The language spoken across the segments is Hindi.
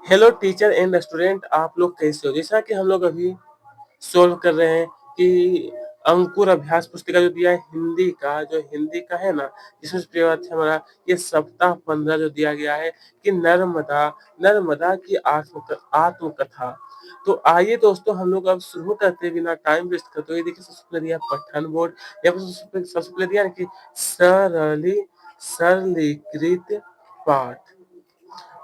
हेलो टीचर एंड स्टूडेंट, आप लोग कैसे हो? जैसा कि हम लोग अभी सोल्व कर रहे हैं कि अंकुर अभ्यास पुस्तिका जो दिया है हिंदी का है ना, जिसमें प्रयोग है हमारा ये सप्ताह 15 जो दिया गया है कि नर्मदा नर्मदा की आत्मकथा। तो आइए दोस्तों, हम लोग अब शुरू करते हैं बिना टाइम वेस्ट करते हुए। ये देखिए, सबसे पहले दिया पठन बोर्ड। यहाँ पर सबसे पहले दिया ना कि सरलीकृत पाठ,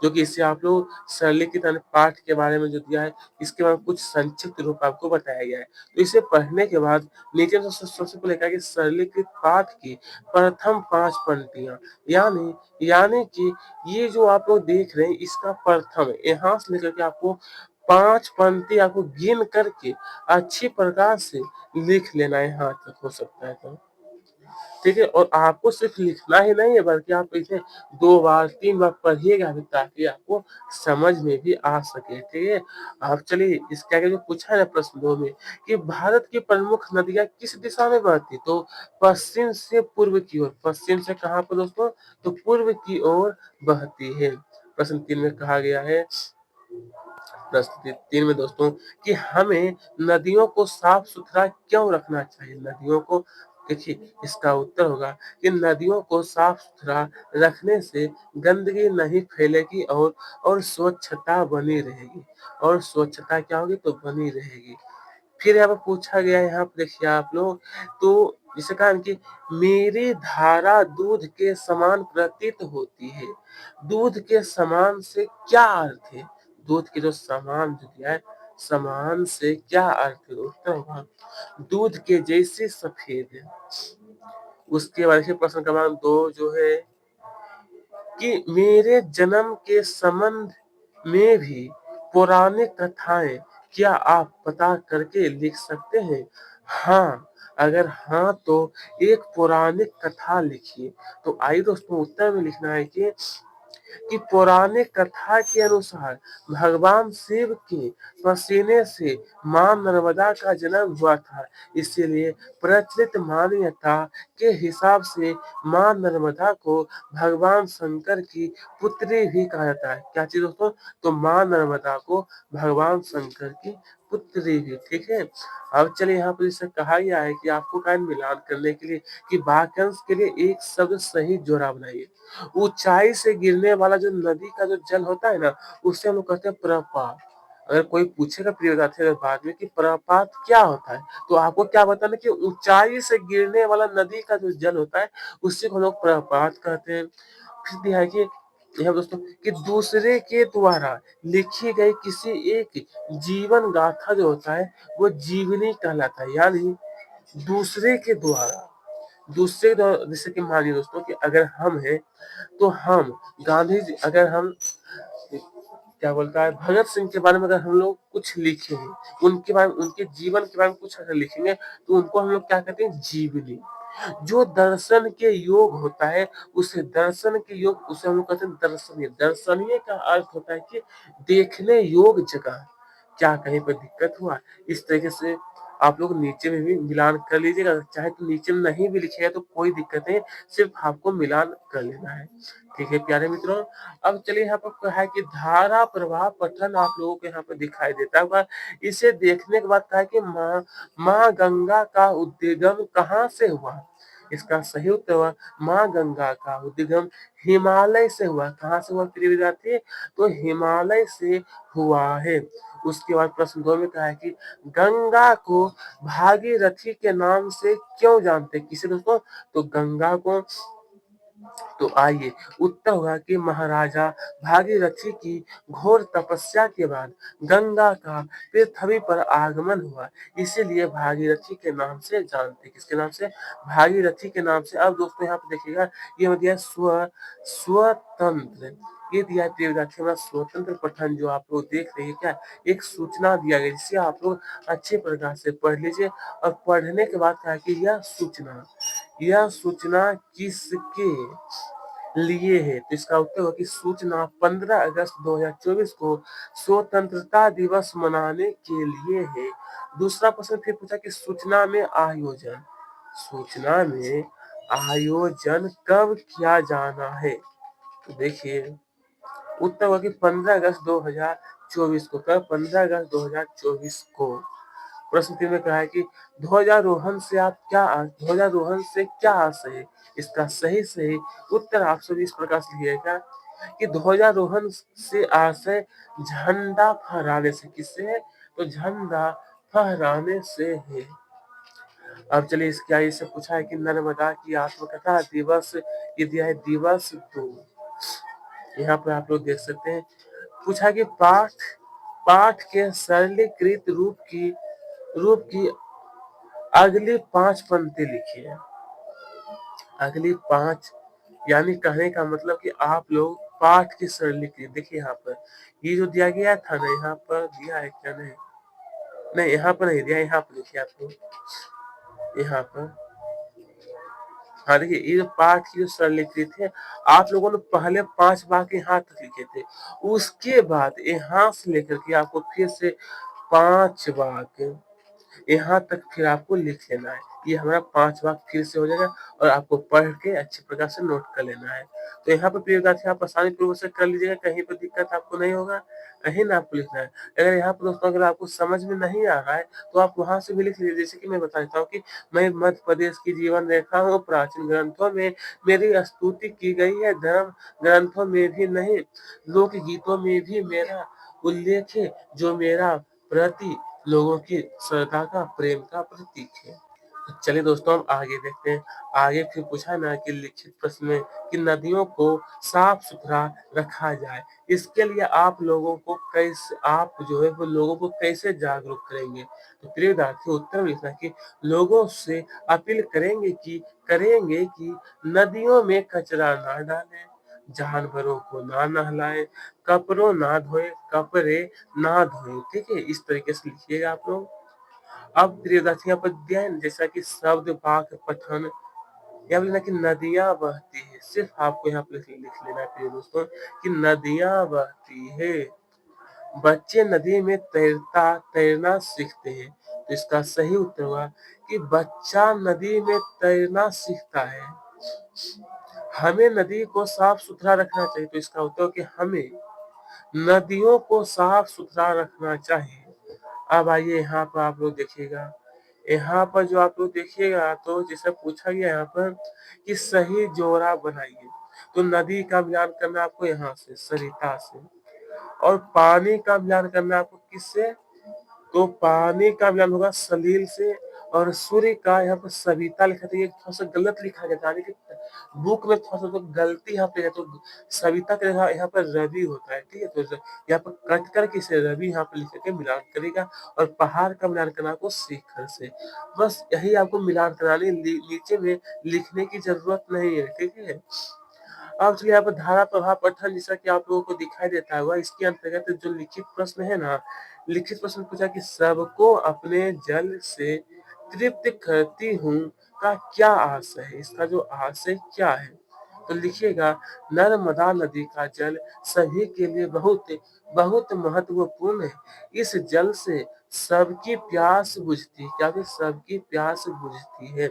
जो कि इससे आप लोग सरलीकृत पाठ के बारे में जो दिया है, इसके बारे में कुछ संक्षिप्त रूप आपको बताया गया है। तो इसे पढ़ने के बाद नीचे में सबसे पहले कहा कि सरलीकृत पाठ की प्रथम 5 पंक्तियां, यानी यानी कि ये जो आप लोग देख रहे हैं, इसका प्रथम यहाँ से लेकर के आपको 5 पंक्ति आपको गिन करके अच्छी प्रकार से लिख लेना है, यहाँ तक हो सकता है तो। ठीक है, और आपको सिर्फ लिखना ही नहीं है, बल्कि आप इसे 2 बार 3 बार पढ़िएगा भी, ताकि आपको समझ में भी आ सके। ठीक है, अब चलिए इसके आगे जो पूछा है ना प्रश्न 2 में कि भारत की प्रमुख नदियां किस दिशा में बहती, तो पश्चिम से पूर्व की ओर। पश्चिम से कहाँ पर दोस्तों? तो पूर्व की ओर बहती है। प्रश्न 3 में कहा गया है, प्रश्न 3 में दोस्तों, कि हमें नदियों को साफ सुथरा क्यों रखना चाहिए। नदियों को, देखिए इसका उत्तर होगा कि नदियों को साफ सुथरा रखने से गंदगी नहीं फैलेगी और स्वच्छता बनी रहेगी। और स्वच्छता क्या होगी? तो बनी रहेगी। फिर यहाँ पर पूछा गया है, यहाँ पर देखिए आप लोग, तो जिसे कहा कि मेरी धारा दूध के समान प्रतीत होती है। दूध के समान से क्या अर्थ है? दूध के जो समान जो दिया है, समान से क्या अर्थ है? उत्तर होगा दूध के जैसे सफेद है। उसके बाद देखिए प्रश्न क्रमांक 2 जो है कि मेरे जन्म के संबंध में भी पौराणिक कथाएं, क्या आप पता करके लिख सकते हैं? हाँ, अगर हाँ तो एक पौराणिक कथा लिखिए। तो आइए दोस्तों, उत्तर में लिखना है कि पौराणिक कथा के अनुसार भगवान शिव के पसीने से मां नर्मदा का जन्म हुआ था। इसीलिए प्रचलित मान्यता के हिसाब से मां नर्मदा को भगवान शंकर की पुत्री भी कहा जाता है। क्या चीज दोस्तों? तो मां नर्मदा को भगवान शंकर की पुत्री भी। ठीक है, अब चलिए यहाँ पर इसे कहा गया है कि आपको का मिलान करने के लिए कि वाक्यांश के लिए एक शब्द सही जोड़ा बनाइए। ऊंचाई से गिरने वाला जो नदी का जो जल होता है ना, उससे हम लोग कहते हैं प्रपात। अगर कोई पूछेगा प्रिय विद्यार्थी अगर बाद में कि प्रपात क्या होता है, तो आपको क्या बताना कि ऊंचाई से गिरने वाला नदी का जो जल होता है, उससे हम लोग प्रपात कहते हैं। फिर दिया है कि यह दोस्तों कि दूसरे के द्वारा लिखी गई किसी एक जीवन गाथा जो होता है, वो जीवनी कहलाता है। यानी दूसरे के द्वारा जैसे कि मानिए दोस्तों कि अगर हम हैं, तो हम गांधी जी, अगर हम क्या बोलता है भगत सिंह के बारे में अगर हम लोग कुछ लिखे हैं, उनके बारे में, उनके जीवन के बारे में कुछ अगर लिखेंगे, तो उनको हम लोग क्या कहते हैं? जीवनी। जो दर्शन के योग होता है, उसे दर्शन के योग, उसे हम लोग कहते हैं दर्शनीय। दर्शनीय का अर्थ होता है कि देखने योग जगह। क्या कहीं पर दिक्कत हुआ? इस तरीके से आप लोग नीचे में भी मिलान कर लीजिएगा। चाहे तो नीचे में नहीं भी लिखिएगा तो कोई दिक्कत नहीं, सिर्फ आपको मिलान कर लेना है। ठीक है प्यारे मित्रों, अब चलिए यहाँ पर कहा है कि धारा प्रवाह पठन आप लोगों को यहाँ पर दिखाई देता होगा। इसे देखने के बाद कहा है कि माँ गंगा का उद्गम कहाँ से हुआ। इसका सही उत्तर हुआ माँ गंगा का उद्गम हिमालय से हुआ। कहाँ से हुआ प्रिय विद्यार्थी? तो हिमालय से हुआ है। उसके बाद प्रश्न 2 में कहा है कि गंगा को भागीरथी के नाम से क्यों जानते हैं? किसे दोस्तों? तो गंगा को, तो आइए उत्तर होगा कि महाराजा भागीरथी की घोर तपस्या के बाद गंगा का पृथ्वी पर आगमन हुआ, इसीलिए भागीरथी के नाम से जानते। किसके नाम से? भागीरथी के नाम से। अब दोस्तों यहाँ पे देखिएगा, ये हो गया स्वतंत्र। ये दिया है प्रिय विद्यार्थी हमारा स्वतंत्र पठन, जो आप लोग देख रहे हैं क्या, एक सूचना दिया गया, जिसे आप लोग अच्छे प्रकार से पढ़ लीजिए। और पढ़ने के बाद कहा कि यह सूचना किसके लिए है? तो इसका उत्तर होगा कि सूचना 15 अगस्त 2024 को स्वतंत्रता दिवस मनाने के लिए है। दूसरा प्रश्न फिर पूछा कि सूचना में आयोजन कब किया जाना है? तो देखिए उत्तर होगा कि 15 अगस्त 2024 को। कब? 15 अगस्त 2024 को। प्रश्न 3 में कहा है कि ध्वजारोहण से क्या आशय है? इसका सही उत्तर आप सभी इस प्रकार से लिखिएगा कि ध्वजारोहण से आशय झंडा फहराने से। किससे है? तो झंडा फहराने से है। अब चलिए इसके आगे से पूछा है कि नर्मदा की आत्मकथा दिवस, ये दिया है दिवस 2। यहाँ पर आप लोग देख सकते हैं। पूछा है कि पाठ पाठ के सरलीकृत रूप की अगली 5 पंक्ति लिखिए। अगली 5 यानी कहने का मतलब कि आप लोग पाठ की सरलीकृत, देखिए यहाँ पर ये जो दिया गया था ना, यहाँ पर दिया है क्या? नहीं नहीं, यहाँ पर नहीं दिया, यहाँ पर लिखिए आप लोग, यहाँ पर। हाँ देखिए, ये जो पाठ की जो सरलीकृत है, आप लोगों ने पहले 5 वाक्य यहाँ तक लिखे थे। उसके बाद यहाँ से लेकर के आपको फिर से 5 वाक्य यहाँ तक फिर आपको लिख लेना है। ये हमारा 5 वाक्य फिर से हो जाएगा और आपको पढ़ के अच्छे प्रकार से नोट कर लेना है। तो यहाँ पर प्रिय विद्यार्थी आप आसानी पूर्वक से कर लीजिएगा, कहीं पर दिक्कत आपको नहीं होगा, कहीं ना आपको लिखना है। अगर यहाँ पर दोस्तों अगर आपको समझ में नहीं आ रहा है तो आप वहाँ से भी लिख लीजिए। जैसे कि मैं बता देता हूँ कि मैं मध्य प्रदेश की जीवन रेखा हूँ, प्राचीन ग्रंथों में मेरी स्तुति की गई है, धर्म ग्रंथों में भी नहीं, लोक गीतों में भी मेरा उल्लेख है, जो मेरा प्रति लोगों की श्रद्धा का, प्रेम का प्रतीक है। तो चलिए दोस्तों हम आगे देखते हैं। आगे फिर पूछा ना कि लिखित प्रश्न में कि नदियों को साफ सुथरा रखा जाए, इसके लिए आप लोगों को कैसे, आप जो है वो लोगों को कैसे जागरूक करेंगे? तो प्रिय विद्यार्थी उत्तर में लिखना कि लोगों से अपील करेंगे कि नदियों में कचरा ना डालें, जानवरों को ना नहलाएं, कपड़े ना धोएं। ठीक है, इस तरीके से लिखिएगा आप लोग। अब प्रियदर्शी यहाँ पर दिया है जैसा कि शब्द वाक्य पठन, या बोलना कि नदियां बहती है, सिर्फ आपको यहाँ पर लिख लेना है प्रिय दोस्तों कि नदियां बहती है। बच्चे नदी में तैरना सीखते हैं, तो इसका सही उत्तर हुआ कि बच्चा नदी में तैरना सीखता है। हमें नदी को साफ सुथरा रखना चाहिए, तो इसका उत्तर कि हमें नदियों को साफ सुथरा रखना चाहिए। अब आइए यहाँ पर आप लोग देखिएगा, यहाँ पर जो आप लोग देखिएगा तो जैसे पूछा गया यहाँ पर कि सही जोड़ा बनाइए, तो नदी का मिलान करना आपको यहाँ से सरिता से, और पानी का मिलान करना आपको किससे? तो पानी का मिलान होगा सलील से, और सूर्य का यहाँ पर सविता लिखा था, ये थोड़ा सा गलत लिखा गया था, कि बुक में थोड़ा सा तो गलती यहाँ पे है, तो सविता का जगह यहाँ पर रवि होता है। ठीक है, तो यहाँ पर कट करके इसे रवि यहाँ पर लिख के मिलान करेगा, और पहाड़ का मिलान करना आपको शिखर से। बस यही आपको मिलान कराने, नीचे में लिखने की जरूरत नहीं है। ठीक है, अब चलिए यहाँ पर धारा प्रभाव पठन, जैसा कि आप लोगों को दिखाई देता हुआ, इसके अंतर्गत जो लिखित प्रश्न है ना, लिखित प्रश्न पूछा कि सबको अपने जल से तृप्त करती हूँ का क्या आशय है? इसका जो आशय क्या है? तो लिखिएगा, नर्मदा नदी का जल सभी के लिए बहुत बहुत महत्वपूर्ण है। इस जल से सबकी प्यास बुझती है। क्या? सबकी प्यास बुझती है।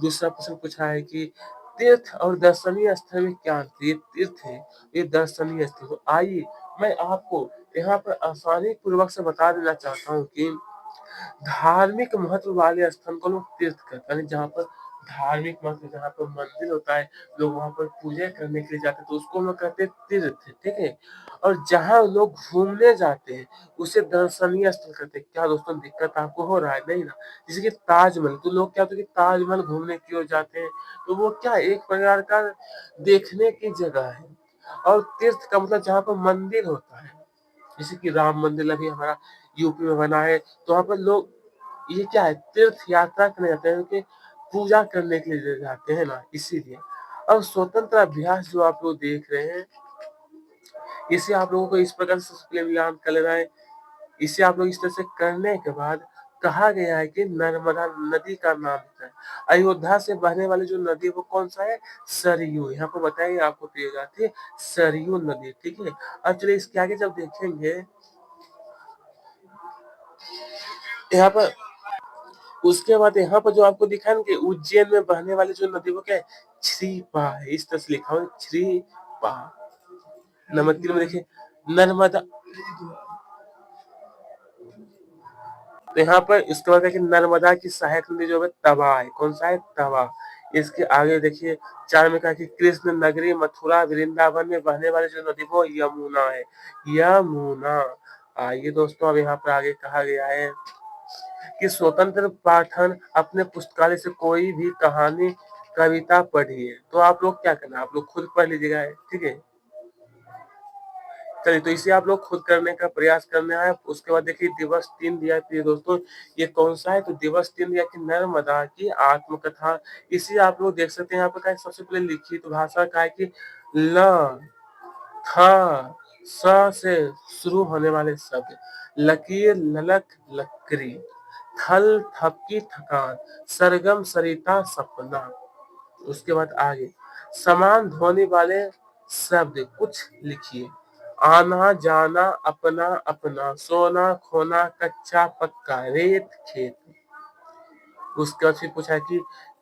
दूसरा प्रश्न पूछा है कि तीर्थ और दर्शनीय स्थल में क्या अंतर है? ये तीर्थ है, ये दर्शनीय स्थल। तो आइए मैं आपको यहाँ पर आसानी पूर्वक से बता देना चाहता हूँ कि धार्मिक महत्व वाले स्थान को लोग तीर्थ कहते हैं, जहाँ पर धार्मिक महत्व, जहाँ पर मंदिर होता है, लोग वहाँ पर पूजा करने के लिए जाते हैं, तो उसको हम लोग कहते हैं तीर्थ। ठीक है, और जहाँ लोग घूमने जाते हैं उसे दर्शनीय स्थल कहते हैं। क्या दोस्तों दिक्कत आपको हो रहा है? नहीं ना? जैसे कि ताजमहल, तो लोग क्या होता है कि ताजमहल घूमने की ओर जाते हैं, तो वो क्या एक प्रकार का देखने की जगह है। और तीर्थ का मतलब जहाँ पर मंदिर होता है, जैसे कि राम मंदिर अभी हमारा यूपी में बना है, तो वहाँ पर लोग ये क्या है, तीर्थ यात्रा करने जाते हैं, क्योंकि पूजा करने के लिए जाते हैं ना, इसीलिए। अब स्वतंत्र अभ्यास जो आप लोग देख रहे हैं, इसे आप लोगों को इस प्रकार से सबसे पहले मिलान कर लेना है। इसे आप लोग इस तरह से करने के बाद कहा गया है कि नर्मदा नदी का नाम है, अयोध्या से बहने वाली जो नदी वो कौन सा है? सरयू। यहाँ पर बताएंगे आपको प्रिय जाति, सरयू नदी। ठीक है, अब चलिए इसके आगे जब देखेंगे यहाँ पर, उसके बाद यहाँ पर जो आपको दिखा है ना कि उज्जैन में बहने वाली जो नदी वो क्या है? छ्रीपा है। इस तरह से लिखा हुआ है छ्रीपा। नंबर 3 में देखिए नर्मदा। तो यहाँ पर इसके बाद देखिए नर्मदा की सहायक नदी जो है तवा है। कौन सा है? तवा। इसके आगे देखिए 4 में कहा कि कृष्ण नगरी मथुरा वृंदावन में बहने वाली जो नदी वो यमुना है। यमुना। आइए दोस्तों अब यहाँ पर आगे कहा गया है कि स्वतंत्र पाठन अपने पुस्तकालय से कोई भी कहानी कविता पढ़िए। तो आप लोग क्या करना, आप लोग खुद पढ़ लीजिएगा, ठीक है। चलिए तो इसे आप लोग खुद करने का प्रयास करना है। उसके बाद देखिए दिवस 3 दिया है प्रिय दोस्तों, ये कौन सा है? तो दिवस 3 दिया कि नर्मदा की आत्मकथा। इसे आप लोग देख सकते हैं यहाँ पर क्या है, सबसे पहले लिखित भाषा का है कि ल था स से शुरू होने वाले शब्द, लकीर ललक लकड़ी, थल थपकी थकान, सरगम सरिता सपना। उसके बाद आगे समान ध्वनि वाले शब्द कुछ लिखिए। आना जाना अपना अपना, सोना खोना कच्चा पक्का, रेत खेत। उसके बाद फिर पूछा है कि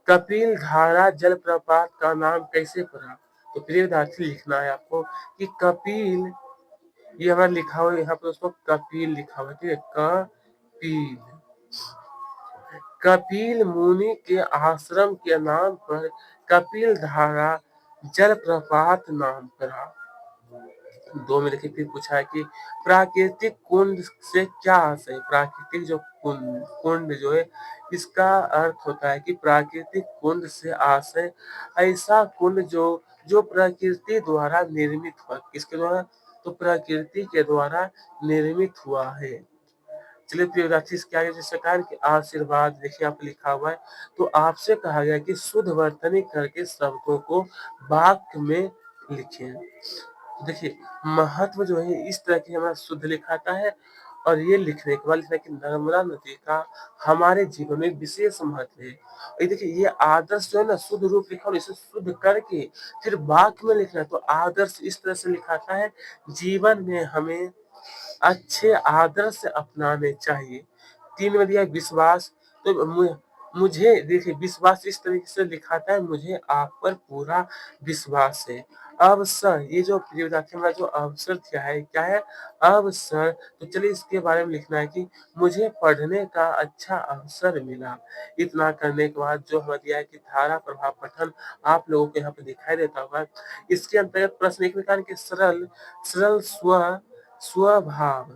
कपिल धारा जलप्रपात का नाम कैसे पड़ा? तो प्रिय विद्यार्थी लिखना है आपको कि कपिल, ये हमारा लिखा हुआ है यहाँ पर दोस्तों, कपिल लिखा हुआ है, ठीक है। कपिल, कपिल मुनि के आश्रम के नाम पर कपिल धारा जलप्रपात नाम पड़ा। 2 में देखिए फिर पूछा है कि प्राकृतिक कुंड से क्या आशय है? प्राकृतिक जो कुंड कुंड जो है इसका अर्थ होता है कि प्राकृतिक कुंड से आशय ऐसा कुंड जो जो प्रकृति द्वारा निर्मित हुआ। किसके द्वारा? तो प्रकृति के द्वारा निर्मित हुआ है। चलिए प्रिय विद्यार्थी इसके आगे जिस प्रकार के आशीर्वाद देखिए आप लिखा हुआ है। तो आपसे कहा गया कि शुद्ध वर्तनी करके शब्दों को वाक्य में लिखें। देखिए महत्व जो है इस तरह की हमारा शुद्ध लिखाता है, और ये लिखने के बाद लिखना है कि नर्मदा नदी का हमारे जीवन में विशेष महत्व है। और ये देखिए ये आदर्श जो है ना शुद्ध रूप लिखा और इसे शुद्ध करके फिर वाक्य में लिखना है। तो आदर्श इस तरह से लिखाता है, जीवन में हमें अच्छे आदर्श अपनाने चाहिए। 3 में दिया है विश्वास। तो मुझे देखिए विश्वास इस तरीके से लिखाता है, मुझे आप पर पूरा विश्वास है। अवसर, ये जो प्रिय विद्यार्थी हमारा जो अवसर दिया है क्या है? अवसर। तो चलिए इसके बारे में लिखना है कि मुझे पढ़ने का अच्छा अवसर मिला। इतना करने के बाद जो हमें दिया है कि धारा प्रभाव पठन आप लोगों को यहाँ पे दिखाई देता होगा। इसके अंतर्गत प्रश्न 1 में कहा कि सरल सरल स्वभाव,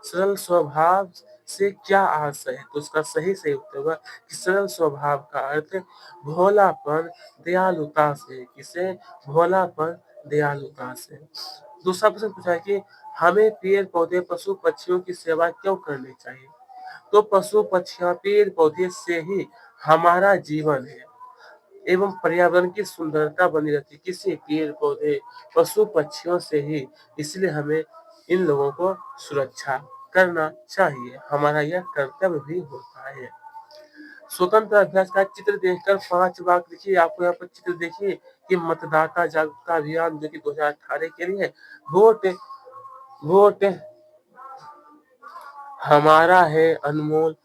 सरल स्वभाव से क्या आशय है? तो उसका सही सही उत्तर होगा कि सरल स्वभाव का अर्थ भोलापन दयालुता से। किसे? भोलापन दयालुता से। दूसरा प्रश्न पूछा है कि हमें पेड़ पौधे पशु पक्षियों की सेवा क्यों करनी चाहिए? तो पशु पक्षियां पेड़ पौधे से ही हमारा जीवन है एवं पर्यावरण की सुंदरता बनी रहती है। किसी पेड़ पौधे पशु पक्षियों से ही, इसलिए हमें इन लोगों को सुरक्षा करना चाहिए, हमारा यह कर्तव्य भी होता है। स्वतंत्र अभ्यास का चित्र देखकर 5 वाक्य लिखिए। आपको यहाँ पर चित्र देखिए कि मतदाता जागरूकता अभियान जो कि 2018 के लिए वोट वोट हमारा है अनमोल।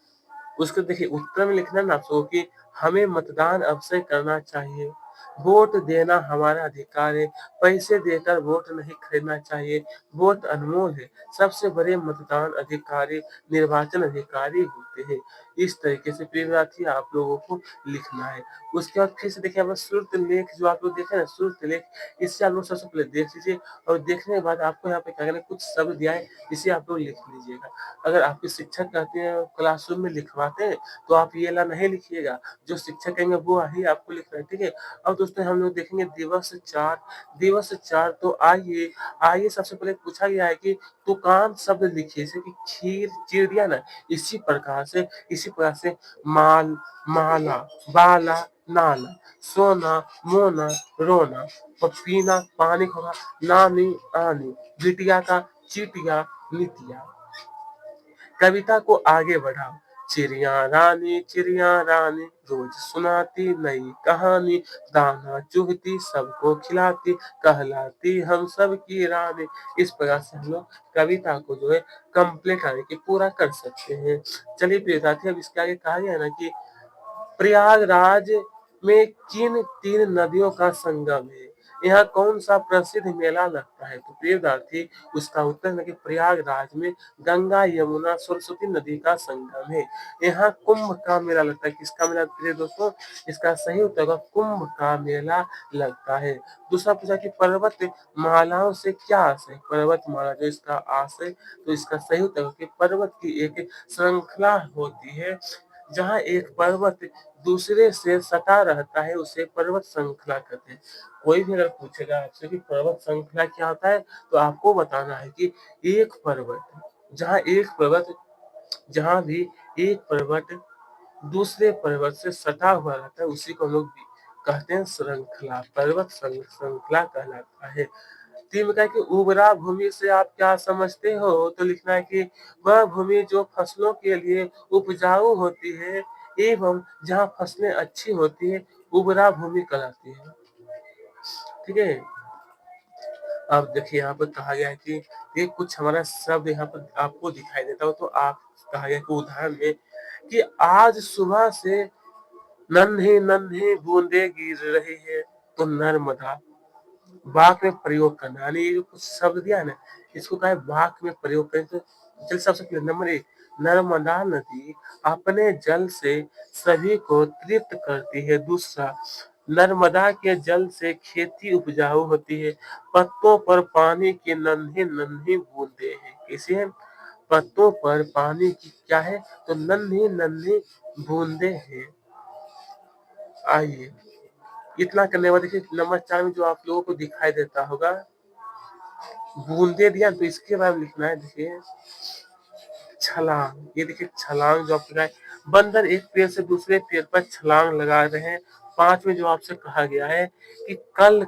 उसको देखिए उत्तर में लिखना ना आपको कि हमें मतदान अवश्य करना चाहिए, वोट देना हमारा अधिकार है, पैसे देकर वोट नहीं खरीदना चाहिए, वोट अनमोल है, सबसे बड़े मतदान अधिकारी निर्वाचन अधिकारी होते हैं। इस तरीके से प्रिय विद्यार्थी आप लोगों को लिखना है। उसके बाद फिर से देखिए आप श्रुत लेख जो आप लोग देखे ना श्रुत लेख, इससे आप लोग सबसे पहले देख लीजिए, और देखने के बाद आपको यहाँ पे क्या करना है, कुछ शब्द दिया है इसे आप लोग लिख लीजिएगा। अगर आपके शिक्षक कहते हैं क्लासरूम में लिखवाते हैं तो आप ये वाला नहीं लिखिएगा, जो शिक्षक कहेंगे वो ही आपको लिखना है, ठीक है। अब दोस्तों हम लोग देखेंगे दिवस 4। दिवस 4 तो आइए आइए सबसे पहले पूछा गया है कि दुकान शब्द लिखिए, जैसे कि खीर चिड़िया ना, इसी प्रकार से माल माला बाला नाला, सोना मोना रोना, और पीना पानी होगा, नानी आनी, बिटिया का चिटिया नितिया। कविता को आगे बढ़ाओ। चिड़िया रानी रोज सुनाती नई कहानी, दाना चुगती सबको खिलाती, कहलाती हम सब की रानी। इस प्रकार से हम लोग कविता को जो है कंप्लीट यानी कि पूरा कर सकते हैं। चलिए प्रिय साथी अब इसके आगे कहा गया है ना कि प्रयागराज में किन 3 नदियों का संगम है? यहाँ कौन-सा प्रसिद्ध मेला लगता है? तो प्रिय विद्यार्थी उसका उत्तर है कि प्रयागराज में गंगा, यमुना, सरस्वती नदी का संगम है। यहाँ कुंभ का मेला लगता है। किसका मेला प्रिय दोस्तों? इसका सही उत्तर होगा कुंभ का मेला लगता है। दूसरा पूछा कि पर्वत मालाओं से क्या आशय? पर्वतमाला जो इसका आशय, तो इसका सही उत्तर होगा कि पर्वत की एक श्रृंखला होती है, जहाँ एक पर्वत दूसरे से सटा रहता है, उसे पर्वत श्रृंखला कहते हैं। कोई भी अगर पूछेगा आपसे कि पर्वत श्रृंखला क्या होता है, तो आपको बताना है कि एक पर्वत जहाँ भी एक पर्वत दूसरे पर्वत से सटा हुआ रहता है, उसी को हम लोग भी कहते हैं श्रृंखला, पर्वत श्रृंखला कहलाता है। 3 में कहा कि उर्वरा भूमि से आप क्या समझते हो? तो लिखना है कि वह भूमि जो फसलों के लिए उपजाऊ होती है एवं जहाँ फसलें अच्छी होती है, उर्वरा भूमि कहलाती है। ठीक है? अब देखिए यहाँ पर कहा गया है कि ये कुछ हमारा शब्द यहाँ पर आपको दिखाई देता हो, तो आप कहा गया कि उदाहरण में कि आज सुबह से नन्ही-नन्ही बूंदें गिर रही है, तो नर्मदा वाक्य में प्रयोग करना, यानी ये जो कुछ शब्द दिया है ना, इसको कहा है वाक्य में प्रयोग करें। तो चलिए सबसे पहले नंबर 1, नर्मदा नदी अपने जल से सभी को तृप्त करती है। दूसरा, नर्मदा के जल से खेती उपजाऊ होती है। पत्तों पर पानी की नन्ही-नन्ही बूंदें हैं। किसे हैं? पत्तों पर पानी की क्या है? तो नन्ही-नन्ही बूंदें हैं। आइए, इतना करने के बाद देखिए नंबर 4 में जो आप लोगों को दिखाई देता होगा, बूंदे दिया, तो इसके बाद लिखना है देखिए छलांग। ये देखिए छलांग जो आपको है, बंदर एक पेड़ से दूसरे पेड़ पर छलांग लगा रहे हैं। 5 में जो आपसे कहा गया है कि कल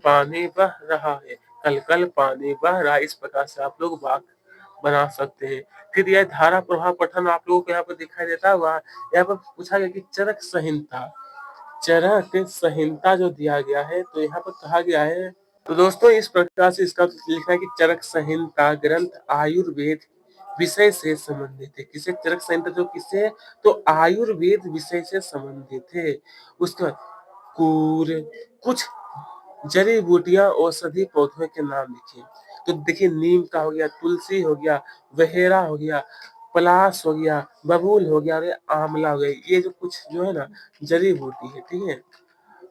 पानी बह रहा है, कल पानी बह रहा है। इस प्रकार से आप लोग वाक्य बना सकते हैं। फिर यह धारा प्रवाह पठन आप लोगों को यहाँ पर दिखाई देता होगा। यहाँ पर पूछा गया कि चरक संहिता जो दिया गया है, तो यहाँ पर कहा गया है, तो दोस्तों इस प्रकार से इसका लिखना है कि चरक संहिता ग्रंथ आयुर्वेद विषय से संबंधित है। किसे? चरक संहिता जो किससे है? तो आयुर्वेद विषय से संबंधित है। उसके बाद कुर कुछ जड़ी बूटियां औषधि पौधों के नाम लिखिए। तो देखिए नीम का हो गया, तुलसी हो गया, बहेरा हो गया, पलाश हो गया, बबूल हो गया और ये आंवला हो गया। ये जो कुछ जो है ना जड़ी बूटी है, ठीक है।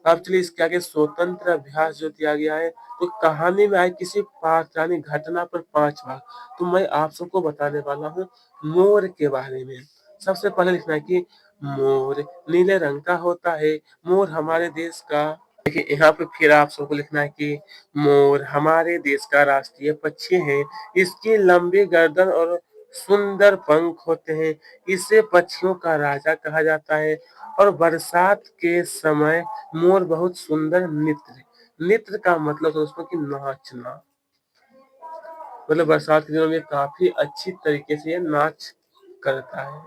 अब चलिए इसके आगे स्वतंत्र अभ्यास जो दिया गया है, तो कहानी में आई किसी पात्र यानी घटना पर 5 भाग। तो मैं आप सबको बताने वाला हूँ मोर के बारे में। सबसे पहले लिखना है कि मोर नीले रंग का होता है। मोर हमारे देश का, देखिए यहाँ पे फिर आप सबको लिखना है कि मोर हमारे देश का राष्ट्रीय पक्षी है। इसकी लंबी गर्दन और सुंदर पंख होते हैं। इसे पक्षियों का राजा कहा जाता है और बरसात के समय मोर बहुत सुंदर नृत्य का मतलब दोस्तों कि नाचना, मतलब बरसात के दिनों में काफी अच्छी तरीके से ये नाच करता है।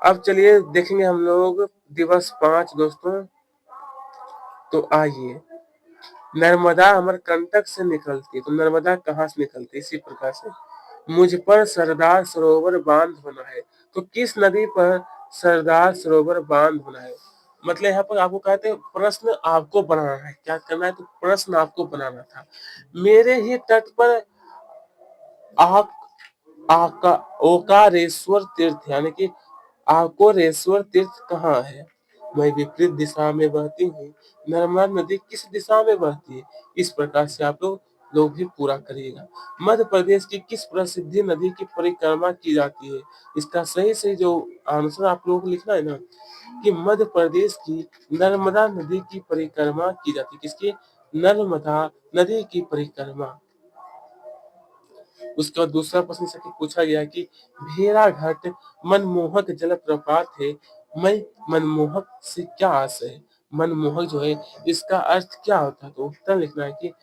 अब चलिए देखेंगे हम लोग दिवस 5 दोस्तों। तो आइए, नर्मदा अमरकंटक से निकलती है, तो नर्मदा कहाँ से निकलती है? इसी प्रकार से मुझ पर सरदार सरोवर बांध बना है। तो किस नदी पर सरदार सरोवर बांध बना है? मतलब यहाँ पर आपको कहते हैं प्रश्न आपको बनाना है। क्या करना है? तो प्रश्न आपको बनाना था। मेरे ही तट पर आ, आका ओकारेश्वर तीर्थ यानी कि आकोरेश्वर तीर्थ कहाँ है? वह विपरीत दिशा में बहती है। नर्मदा नदी किस दिशा में बहती है? इस प्रकार से आप लोग भी पूरा करिएगा। मध्य प्रदेश की किस प्रसिद्ध नदी की परिक्रमा की जाती है? इसका सही सही जो आंसर आप लोगों को लिखना है ना, कि मध्य प्रदेश की नर्मदा नदी की परिक्रमा की जाती है। किसकी? नर्मदा नदी की परिक्रमा। उसके बाद दूसरा प्रश्न से पूछा गया कि भेड़ाघाट मनमोहक जलप्रपात है। मैं मनमोहक से क्या आशय है? मनमोहक जो है इसका अर्थ क्या होता है? तो उत्तर लिखना है कि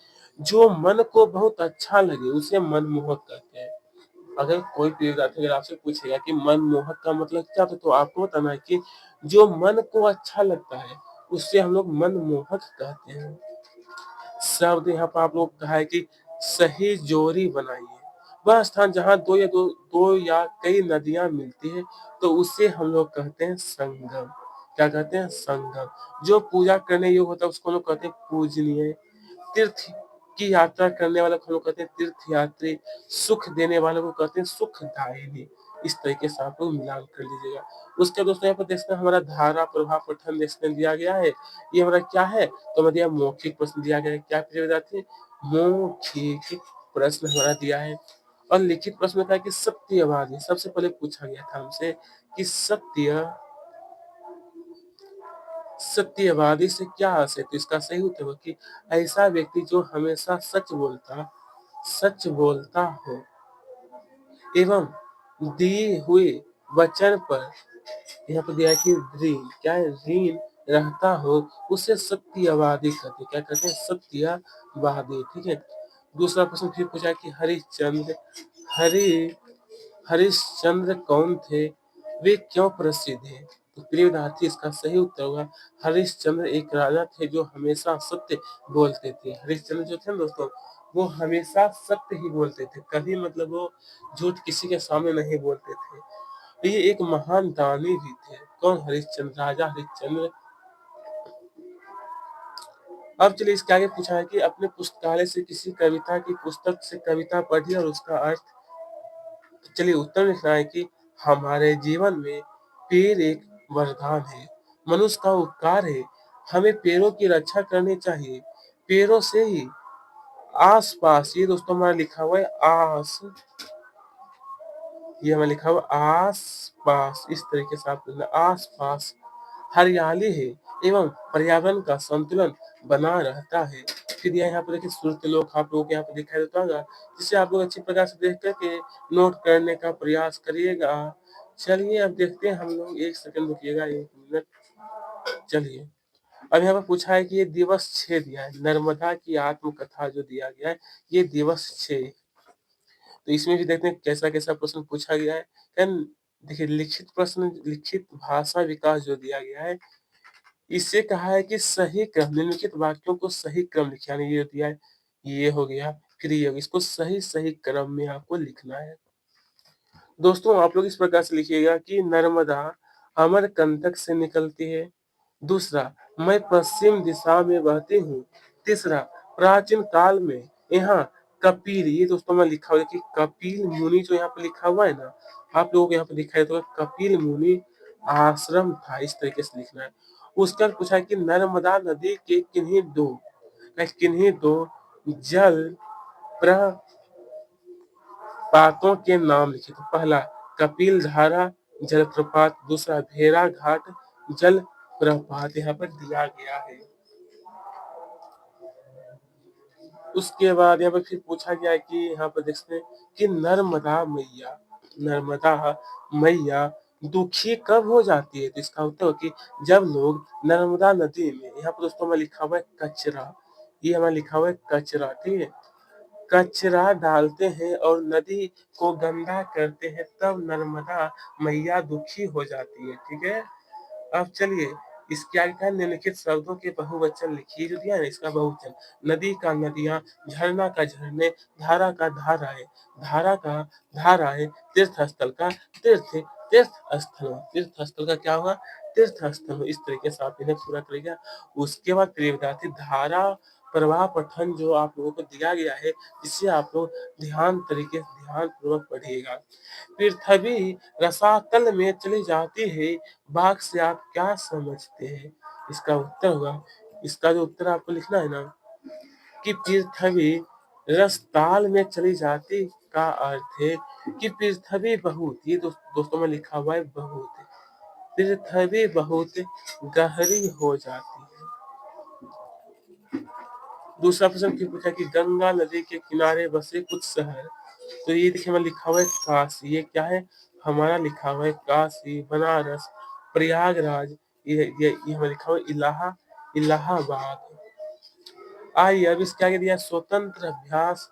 जो मन को बहुत अच्छा लगे उसे मनमोहक कहते हैं। अगर कोई विद्यार्थी अगर आपसे पूछेगा कि मनमोहक का मतलब क्या होता है, तो आपको बताना है कि जो मन को अच्छा लगता है उससे हम लोग मनमोहक कहते हैं। शब्द यहाँ पर आप लोग कहा है कि सही जोड़ी बनाइए। वह स्थान जहाँ दो या कई नदियां मिलती है, तो उसे हम लोग कहते हैं संगम। क्या कहते हैं? संगम। जो पूजा करने योग्य होता है उसको हम लोग कहते हैं पूजनीय। तीर्थ की यात्रा करने वालों को हम लोग कहते हैं तीर्थयात्री। सुख देने वालों को कहते हैं सुखदायिनी। इस तरीके से आप लोग मिलान कर लीजिएगा। उसके बाद दोस्तों यहाँ पर देखते हैं हमारा धारा प्रवाह पठन देखने दिया गया है। ये हमारा क्या है? तो हमें दिया मौखिक प्रश्न दिया गया है। क्या प्रिय विद्यार्थी? मौखिक प्रश्न हमारा दिया है। और लिखित प्रश्न में था कि सत्यवादी। सबसे पहले पूछा गया था हमसे कि सत्यवादी से क्या आशय है? तो इसका सही उत्तर होगा कि ऐसा व्यक्ति जो हमेशा सच बोलता हो एवं दिए हुए वचन पर, यहाँ पे दिया है कि ऋण, क्या है? ऋण रहता हो, उसे सत्यवादी कहते हैं। क्या कहते हैं? सत्यवादी। ठीक है। दूसरा प्रश्न फिर पूछा है कि हरि हरिश्चंद्र कौन थे? वे क्यों प्रसिद्ध हैं? तो प्रिय विद्यार्थी इसका सही उत्तर होगा हरिश्चंद्र एक राजा थे जो हमेशा सत्य बोलते थे। हरिश्चंद्र जो थे ना दोस्तों, वो हमेशा सत्य ही बोलते थे। कभी मतलब वो झूठ किसी के सामने नहीं बोलते थे। तो ये एक महान दानी भी थे। कौन? हरिश्चंद्र, राजा हरिश्चंद्र। अब चलिए इसके आगे पूछा है कि अपने पुस्तकालय से किसी कविता की पुस्तक से कविता पढ़ी और उसका अर्थ। चलिए उत्तर लिखना है कि हमारे जीवन में पेड़ एक वरदान है, मनुष्य का उपकार है। हमें पेड़ों की रक्षा करनी चाहिए। पेड़ों से ही आस पास, ये दोस्तों हमारा लिखा हुआ है ये हमें लिखा हुआ आस पास। इस तरीके से आप लिखना, आस पास हरियाली है एवं पर्यावरण का संतुलन बना रहता है। फिर यहाँ पे देखिए श्रुतिलोक आप लोगों को यहाँ पे दिखाई देता होगा, जिसे आप लोग अच्छी प्रकार से देख करके नोट करने का प्रयास करिएगा। चलिए अब देखते हैं हम लोग, एक सेकंड रुकिएगा, 1 मिनट। चलिए अब यहाँ पे पूछा है कि ये दिवस 6 दिया है, नर्मदा की आत्मकथा जो दिया गया है, ये दिवस 6। तो इसमें भी देखते हैं कैसा कैसा प्रश्न पूछा गया है। देन देखिए लिखित प्रश्न, लिखित भाषा विकास जो दिया गया है, इससे कहा है कि सही क्रम, निम्नलिखित वाक्यों को सही क्रम लिखिए। यानी ये दिया है, ये हो गया, फिर ये हो गया। इसको सही सही क्रम में आपको लिखना है। दोस्तों आप लोग इस प्रकार से लिखिएगा कि नर्मदा अमरकंटक से निकलती है। दूसरा, मैं पश्चिम दिशा में बहती हूँ। तीसरा, प्राचीन काल में यहाँ कपिल, ये दोस्तों में लिखा हुआ है कि कपिल मुनि जो यहाँ पे लिखा हुआ है ना, आप लोगों को यहाँ पे दिखाई देता होगा कपिल मुनि आश्रम था। इस तरीके से लिखना है। उसका पूछा है कि नर्मदा नदी के किन्हीं दो जल प्रपातों के नाम लिखे। तो पहला कपिल धारा जलप्रपात, दूसरा भेड़ा घाट जलप्रपात यहाँ पर दिया गया है। उसके बाद यहाँ पे फिर पूछा गया है कि यहाँ पर देखते हैं कि नर्मदा मैया दुखी कब हो जाती है? तो इसका उत्तर हो कि जब लोग नर्मदा नदी में, यहाँ पर दोस्तों में लिखा हुआ है कचरा, ये हमें लिखा हुआ है कचरा, ठीक है, कचरा डालते हैं और नदी को गंदा करते हैं, तब नर्मदा मैया दुखी हो जाती है। ठीक है। अब चलिए इसके आगे क्या है, निम्नलिखित शब्दों के बहुवचन लिखिए। जो दिया है ना इसका बहुवचन, नदी का नदियां, झरना का झरने, धारा का धाराएं, धारा का धाराएं, तीर्थ स्थल का तीर्थ स्थल का क्या होगा? तीर्थ स्थल। इस तरीके से आप इन्हें पूरा करिएगा। उसके बाद प्रिय विद्यार्थी धारा प्रवाह पठन जो आप लोगों को दिया गया है, जिसे आप लोग ध्यान पूर्वक पढ़िएगा। पृथ्वी रसातल में चली जाती है, बाघ से आप क्या समझते हैं? इसका उत्तर होगा, इसका जो उत्तर आपको लिखना है ना कि पृथ्वी रसताल में चली जाती का अर्थ है कि पृथ्वी बहुत, ये दोस्तों में लिखा हुआ है बहुत, पृथ्वी बहुत गहरी हो जाती है। दूसरा प्रश्न फिर पूछा कि गंगा नदी के किनारे बसे कुछ शहर। तो ये देखिए हमारा लिखा हुआ है काशी, ये क्या है? हमारा लिखा हुआ है काशी, बनारस, प्रयागराज, ये हमें लिखा हुआ है इलाहाबाद। आइए अब इसके आगे दिया स्वतंत्र अभ्यास।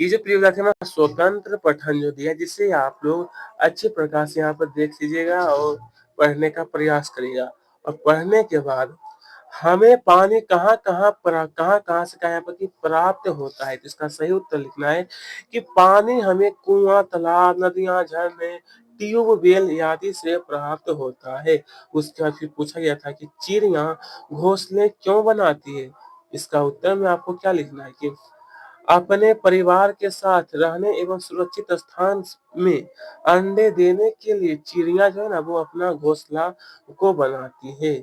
ये जो प्रिय विद्यार्थी हमारा स्वतंत्र पठन जो दिया, जिसे आप लोग अच्छे प्रकार से यहाँ पर देख लीजिएगा और पढ़ने का प्रयास करिएगा। और पढ़ने के बाद हमें पानी कहाँ से कहाँ यहाँ पर कि प्राप्त होता है। तो इसका सही उत्तर लिखना है कि पानी हमें कुआं, तालाब, नदियां, झरने, ट्यूबवेल आदि से प्राप्त होता है। उसके बाद फिर पूछा गया था कि चिड़िया घोंसले क्यों बनाती है? इसका उत्तर में आपको क्या लिखना है कि अपने परिवार के साथ रहने एवं सुरक्षित स्थान में अंडे देने के लिए चिड़िया जो है ना वो अपना घोंसला को बनाती है।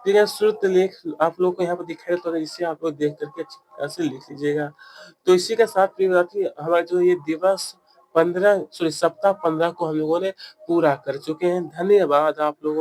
ठीक है, श्रुत लेख आप लोग को यहाँ पे दिखाई देता होगा, इसे आप लोग देख करके अच्छी तरह से लिख लीजिएगा। तो इसी के साथ प्रिय विद्यार्थी हमारा जो ये दिवस 15 सॉरी सप्ताह 15 को हम लोगों ने पूरा कर चुके हैं। धन्यवाद आप लोगों